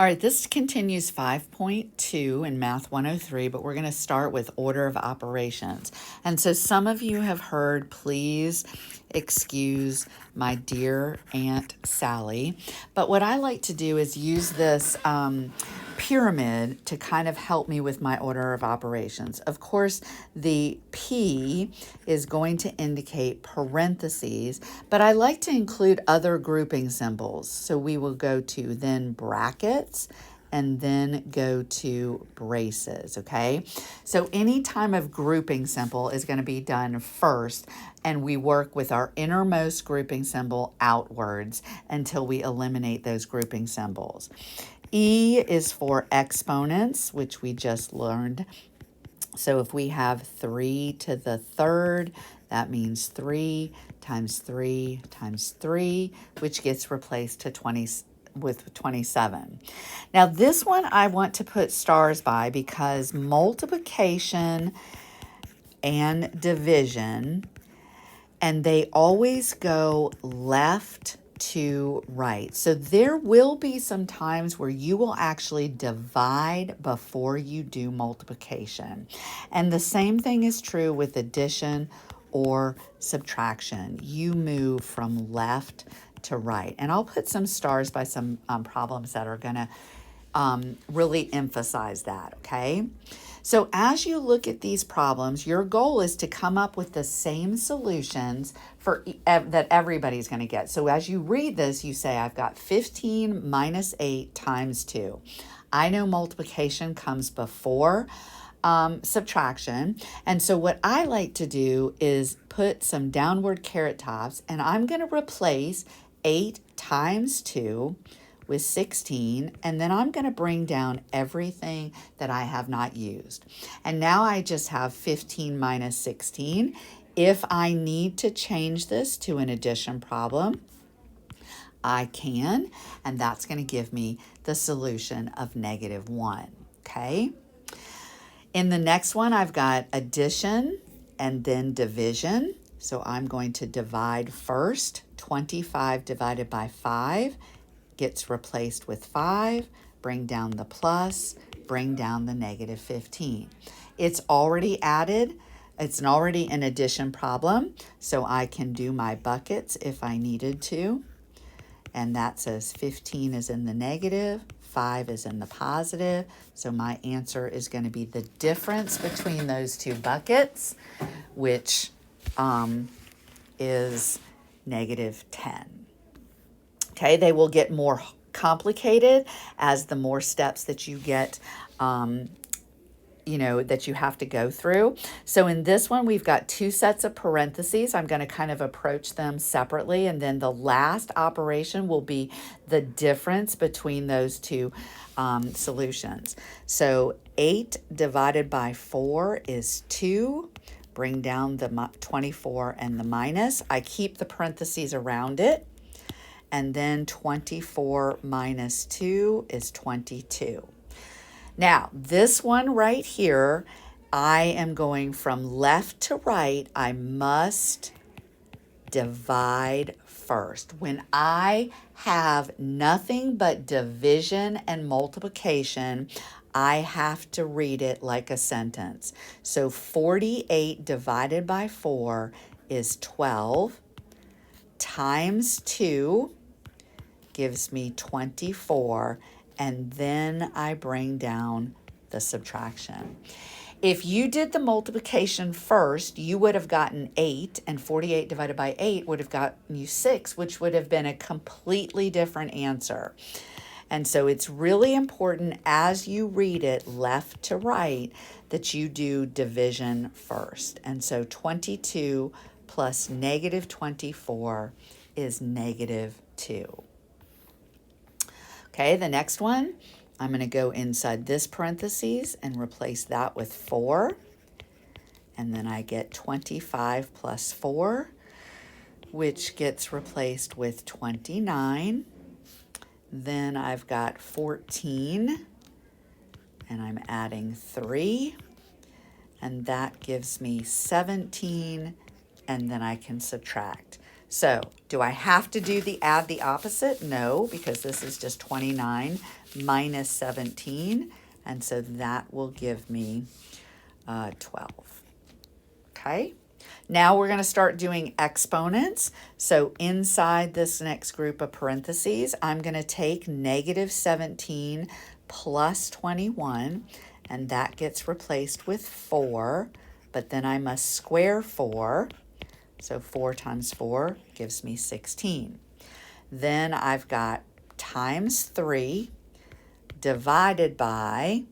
All right, this continues 5.2 in Math 103, but we're going to start with order of operations. And so some of you have heard, please excuse my dear Aunt Sally. But what I like to do is use this pyramid to kind of help me with my order of operations. Of course, the P is going to indicate parentheses, but I like to include other grouping symbols. So we will go to then brackets and then go to braces, okay? So any time of grouping symbol is going to be done first, and we work with our innermost grouping symbol outwards until we eliminate those grouping symbols. E is for exponents, which we just learned. So if we have 3 to the third, that means 3 times 3 times 3, which gets replaced to 20 with 27. Now this one I want to put stars by because multiplication and division, and they always go left to right. So there will be some times where you will actually divide before you do multiplication. And the same thing is true with addition or subtraction. You move from left to right. And I'll put some stars by some problems that are going to really emphasize that, okay? So as you look at these problems, your goal is to come up with the same solutions for that everybody's going to get. So as you read this, you say, I've got 15 minus 8 times 2. I know multiplication comes before subtraction. And so what I like to do is put some downward caret tops, and I'm going to replace 8 times 2 with 16, and then I'm going to bring down everything that I have not used. And now I just have 15 minus 16. If I need to change this to an addition problem, I can, and that's going to give me the solution of -1, okay? In the next one, I've got addition and then division. So I'm going to divide first. 25 divided by 5 gets replaced with 5, bring down the plus, bring down the -15. It's already added. It's already an addition problem, so I can do my buckets if I needed to. And that says 15 is in the negative, 5 is in the positive. So my answer is going to be the difference between those two buckets, which is -10. Okay, they will get more complicated as the more steps that you get, that you have to go through. So in this one, we've got 2 sets of parentheses. I'm going to kind of approach them separately. And then the last operation will be the difference between those two solutions. So 8 divided by 4 is 2. Bring down the 24 and the minus. I keep the parentheses around it. And then 24 minus 2 is 22. Now, this one right here, I am going from left to right. I must divide first. When I have nothing but division and multiplication, I have to read it like a sentence. So 48 divided by 4 is 12 times 2 gives me 24, and then I bring down the subtraction. If you did the multiplication first, you would have gotten 8, and 48 divided by 8 would have gotten you 6, which would have been a completely different answer. And so it's really important as you read it left to right that you do division first. And so 22 plus -24 is -2. Okay, the next one, I'm going to go inside this parentheses and replace that with 4. And then I get 25 plus 4, which gets replaced with 29. Then I've got 14, and I'm adding 3. And that gives me 17, and then I can subtract. So do I have to add the opposite? No, because this is just 29 minus 17. And so that will give me 12. Okay. Now we're going to start doing exponents. So inside this next group of parentheses, I'm going to take negative 17 plus 21, and that gets replaced with 4, but then I must square 4. So 4 times 4 gives me 16. Then I've got times 3 divided by,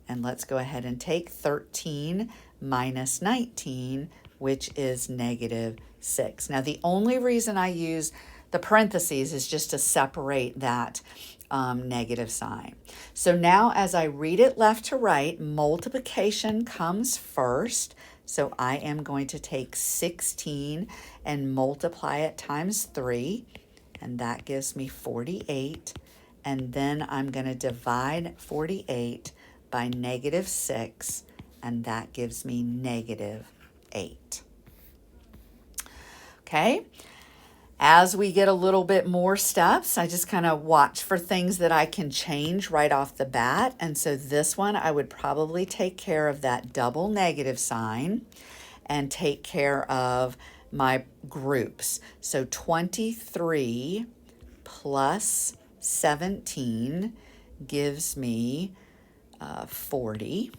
and let's go ahead and take 13 minus 19, which is negative 6. Now, the only reason I use the parentheses is just to separate that negative sign. So now as I read it left to right, multiplication comes first. So I am going to take 16 and multiply it times 3, and that gives me 48. And then I'm going to divide 48 by negative 6, and that gives me negative 8. Okay, as we get a little bit more steps, I just kind of watch for things that I can change right off the bat. And so this one, I would probably take care of that double negative sign and take care of my groups. So 23 plus 17 gives me 40.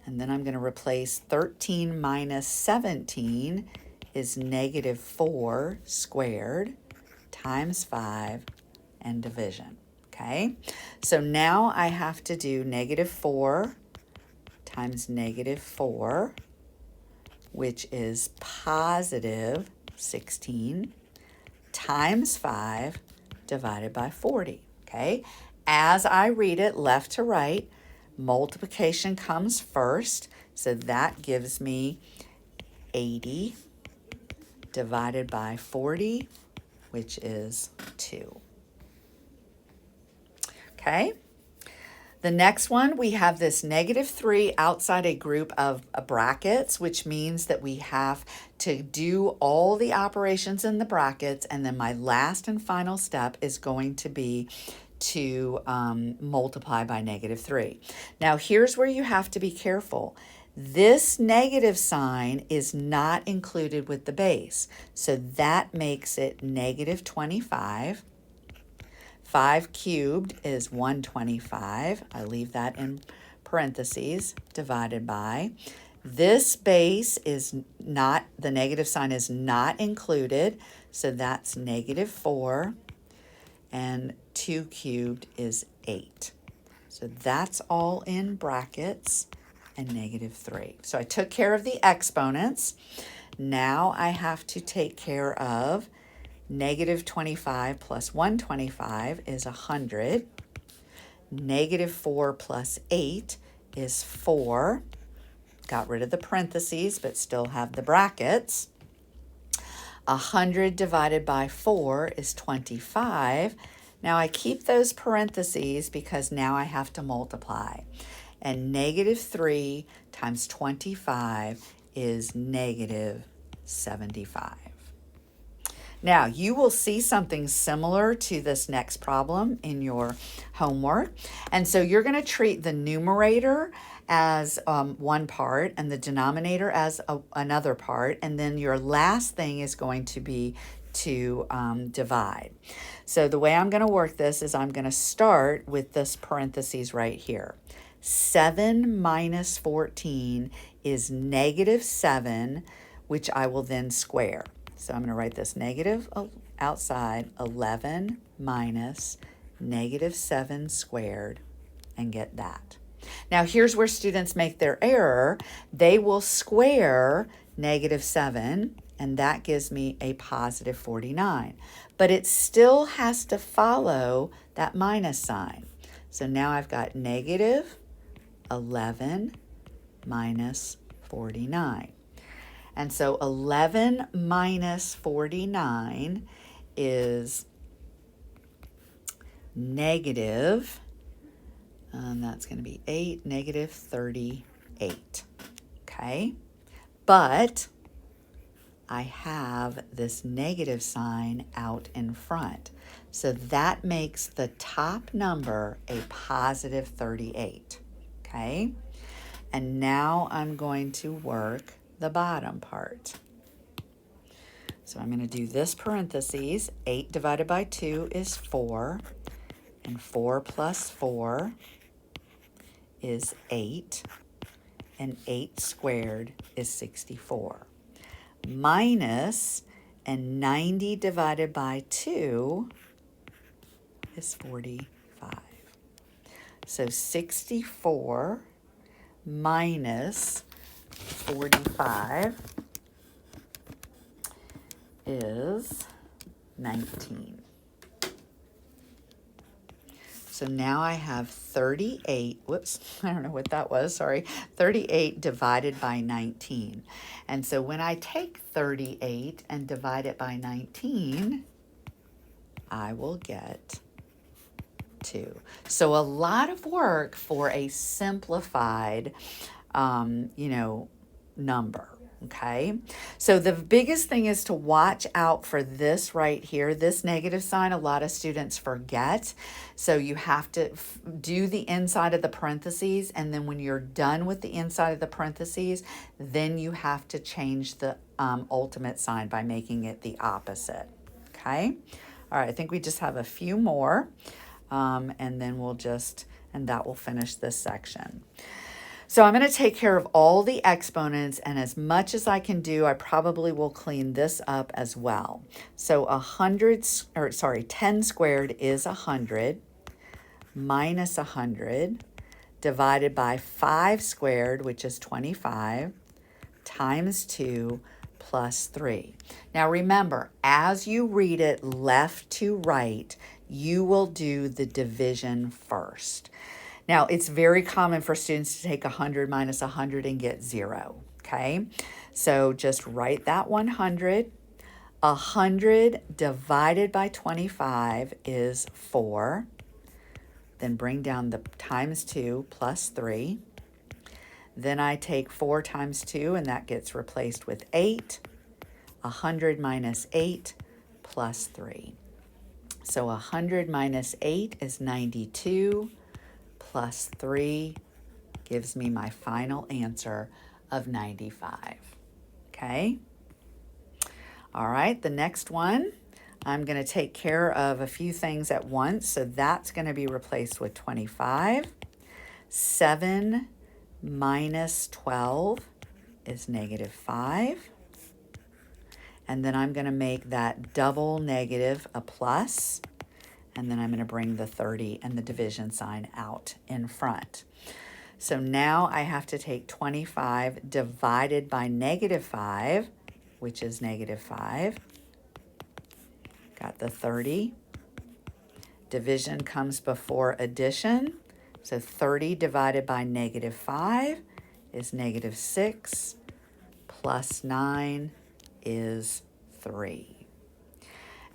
And then I'm going to replace 13 minus 17 is negative 4 squared times 5 and division. Okay, so now I have to do negative 4 times negative 4, which is positive 16, times 5 divided by 40. Okay, as I read it left to right, multiplication comes first, so that gives me 80 divided by 40, which is 2. Okay, the next one, we have this negative 3 outside a group of brackets, which means that we have to do all the operations in the brackets, and then my last and final step is going to be to multiply by negative 3. Now here's where you have to be careful. This negative sign is not included with the base, so that makes it negative 25. 5 cubed is 125. I leave that in parentheses, divided by. This base is not, the negative sign is not included, so that's negative 4, and 2 cubed is 8. So that's all in brackets and negative 3. So I took care of the exponents. Now I have to take care of negative 25 plus 125 is 100. Negative 4 plus 8 is 4. Got rid of the parentheses, but still have the brackets. 100 divided by 4 is 25. Now I keep those parentheses because now I have to multiply. And negative 3 times 25 is negative 75. Now, you will see something similar to this next problem in your homework. And so you're going to treat the numerator as one part and the denominator as another part. And then your last thing is going to be to divide. So the way I'm going to work this is I'm going to start with this parentheses right here. 7 minus 14 is negative 7, which I will then square. So I'm going to write this negative outside, 11 minus negative 7 squared, and get that. Now here's where students make their error. They will square negative 7, and that gives me a positive 49. But it still has to follow that minus sign. So now I've got negative 11 minus 49. And so 11 minus 49 is negative, and that's going to be 8, negative 38. Okay, but I have this negative sign out in front. So that makes the top number a positive 38, okay? And now I'm going to work the bottom part. So I'm going to do this parentheses. 8 divided by 2 is 4, and 4 plus 4 is 8, and 8 squared is 64. Minus, and 90 divided by 2 is 45. So 64 minus 45 is 19. So now I have 38, whoops, I don't know what that was, sorry, 38 divided by 19. And so when I take 38 and divide it by 19, I will get 2. So a lot of work for a simplified, number. Okay, so the biggest thing is to watch out for this right here, this negative sign. A lot of students forget. So you have to do the inside of the parentheses, and then when you're done with the inside of the parentheses, then you have to change the ultimate sign by making it the opposite. Okay, all right, I think we just have a few more, and then and that will finish this section. So I'm going to take care of all the exponents, and as much as I can do, I probably will clean this up as well. So 10 squared is 100 minus 100 divided by 5 squared, which is 25, times 2 plus 3. Now remember, as you read it left to right, you will do the division first. Now, it's very common for students to take 100 minus 100 and get 0, okay? So just write that 100. 100 divided by 25 is 4. Then bring down the times 2 plus 3. Then I take 4 times 2, and that gets replaced with 8. 100 minus 8 plus 3. So 100 minus 8 is 92. Plus 3 gives me my final answer of 95. Okay? All right, the next one, I'm going to take care of a few things at once. So that's going to be replaced with 25. 7 minus 12 is negative 5. And then I'm going to make that double negative a plus. And then I'm going to bring the 30 and the division sign out in front. So now I have to take 25 divided by negative 5, which is negative 5. Got the 30. Division comes before addition. So 30 divided by negative 5 is negative 6. Plus 9 is 3.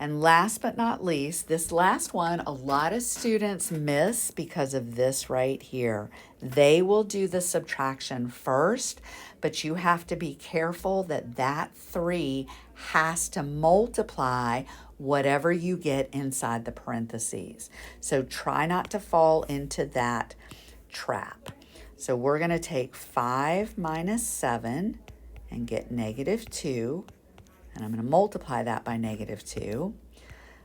And last but not least, this last one, a lot of students miss because of this right here. They will do the subtraction first, but you have to be careful that that 3 has to multiply whatever you get inside the parentheses. So try not to fall into that trap. So we're going to take 5 minus 7 and get negative 2. And I'm going to multiply that by negative 2.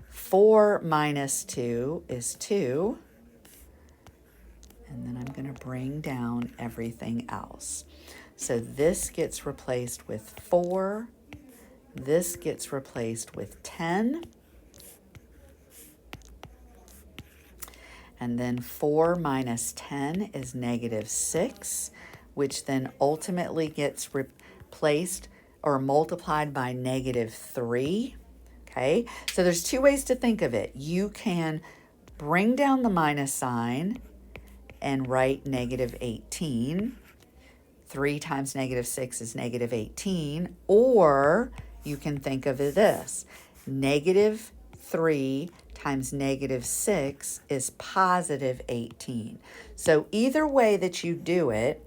4 minus 2 is 2. And then I'm going to bring down everything else. So this gets replaced with 4. This gets replaced with 10. And then 4 minus 10 is negative 6, which then ultimately gets replaced or multiplied by negative 3, okay? So there's two ways to think of it. You can bring down the minus sign and write negative 18. 3 times negative 6 is negative 18. Or you can think of it this. Negative 3 times negative 6 is positive 18. So either way that you do it,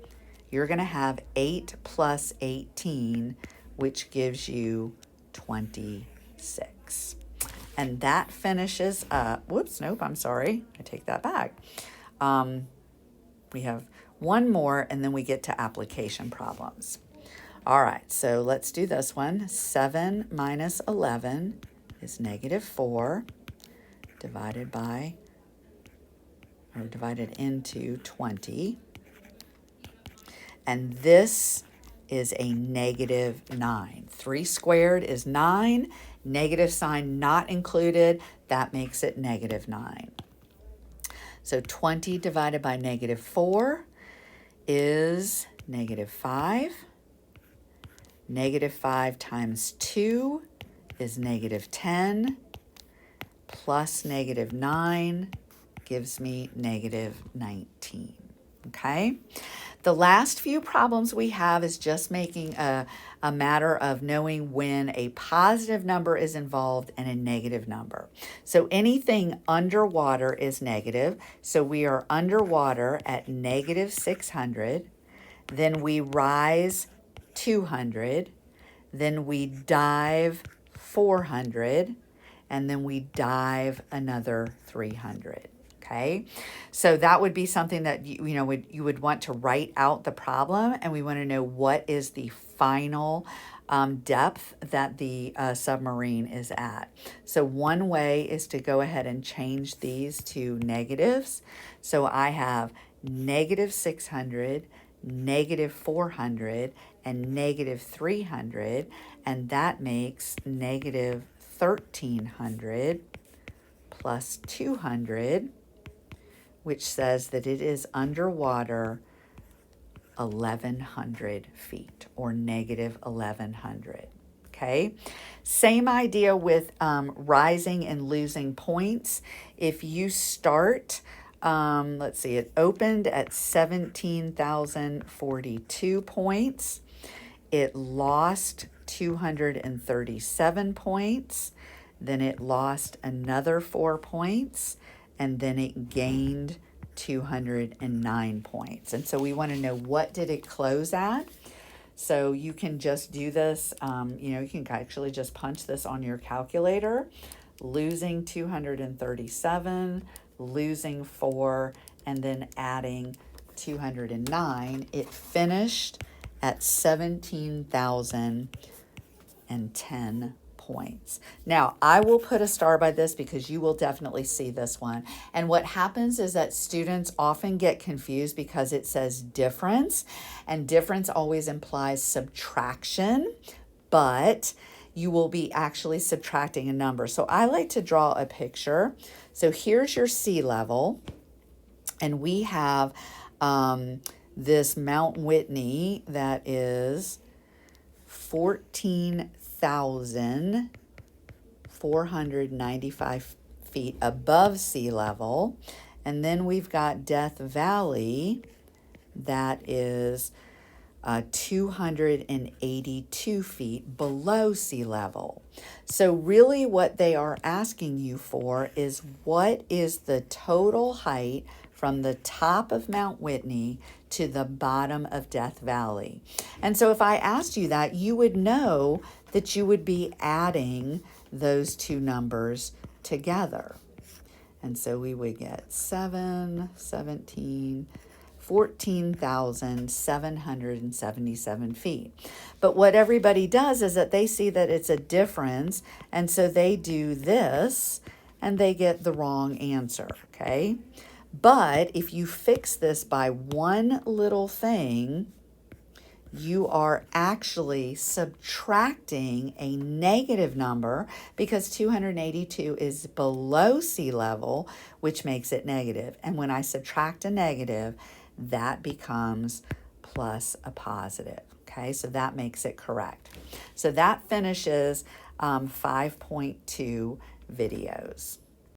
you're going to have 8 plus 18, which gives you 26. And that finishes up, whoops, nope, I'm sorry, I take that back. We have one more, and then we get to application problems. All right, so let's do this one. 7 minus 11 is -4 divided into 20. And this is a -9. 3 squared is 9. Negative sign not included. That makes it -9. So 20 divided by -4 is -5. -5 times 2 is -10. Plus -9 gives me -19. Okay? The last few problems we have is just making a matter of knowing when a positive number is involved and a negative number. So anything underwater is negative. So we are underwater at -600. Then we rise 200. Then we dive 400. And then we dive another 300. Okay, so that would be something that you would want to write out the problem, and we want to know what is the final depth that the submarine is at. So one way is to go ahead and change these to negatives. So I have -600, -400, and -300, and that makes -1300 plus 200, which says that it is underwater 1,100 feet, or -1,100. Okay, same idea with rising and losing points. If you start, let's see, it opened at 17,042 points. It lost 237 points. Then it lost another 4 points. And then it gained 209 points. And so we want to know, what did it close at? So you can just do this, you can actually just punch this on your calculator. Losing 237, losing 4, and then adding 209. It finished at 17,010 points. Now, I will put a star by this because you will definitely see this one. And what happens is that students often get confused because it says difference, and difference always implies subtraction, but you will be actually subtracting a number. So I like to draw a picture. So here's your sea level, and we have this Mount Whitney that is 14,495 feet above sea level. And then we've got Death Valley that is 282 feet below sea level. So really what they are asking you for is, what is the total height from the top of Mount Whitney to the bottom of Death Valley? And so if I asked you that, you would know that you would be adding those two numbers together. And so we would get 14,777 feet. But what everybody does is that they see that it's a difference, and so they do this, and they get the wrong answer, okay? But if you fix this by one little thing, you are actually subtracting a negative number, because 282 is below sea level, which makes it negative. And when I subtract a negative, that becomes plus a positive. Okay, so that makes it correct. So that finishes 5.2 videos.